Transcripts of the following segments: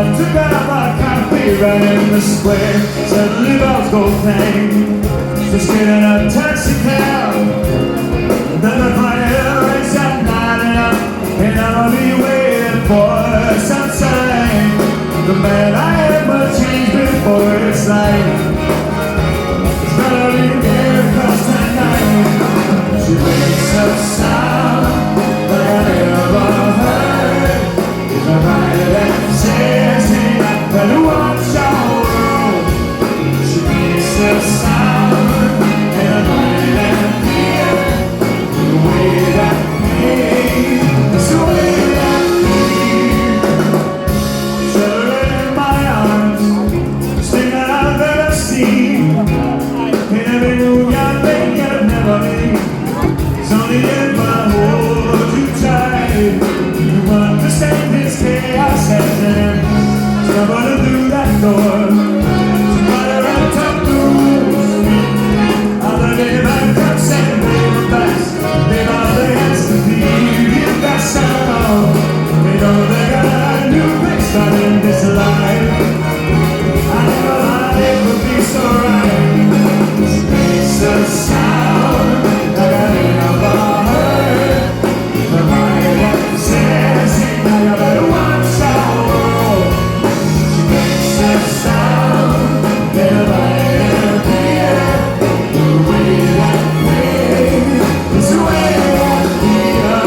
enough to grab my copy right in the square. Suddenly bells go clang. Just get in a taxi cab. Then the fire race at 9 a.m. and I'll be waiting for sunshine. The man I had but changed before it's light. It's gonna be here across the night. She makes a sound that I never heard. If I ride and says I better watch out. She makes a sound and I ride and feel the way that it's the way that shelter in my arms, this thing that I've ever seen. In every movie I think I've never been. It's only in my hold you tight. You understand this chaos and stumbling through that door. Somebody write up the rules. I'll live my cups and live the best. Live all there has to be in that sound. They know they got a new place starting this life. I never thought it would be so right. She makes a sound that I never heard. The mind that says I better watch out. She makes a sound that I never hear. The way that way is the way that feel.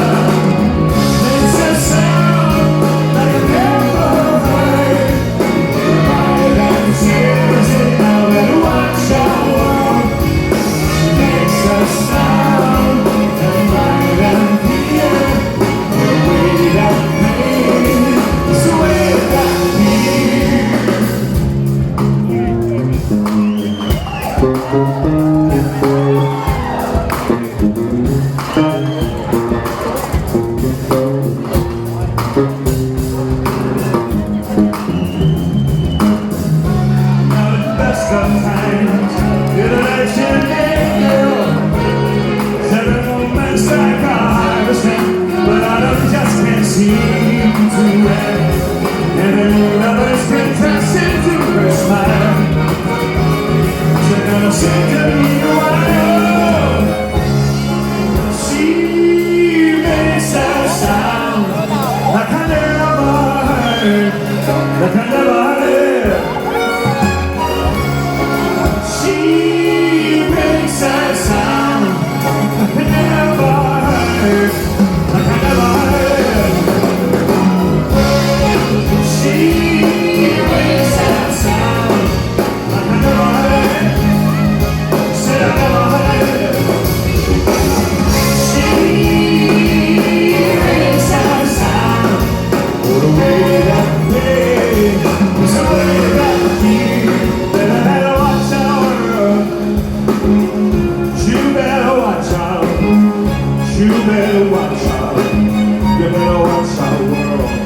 Makes a sound that I never heard. The mind that says I better watch out. She makes a sound that I never hear. The way that way is the way that now the best of times, you're the legendary girl. Every moment's like a harvesting, but I just can't seem to end. Every lover's been pressed into her smile. She's gonna sing to me a while. She makes a sound like I never heard, like I never heard. She makes a sound like I never heard, like I never heard. She makes a sound like I never heard. Said I never heard. She makes a sound. Oh, the way that way is the way that feel. Better better watch out. You better watch out. You better watch out. You better watch out, world.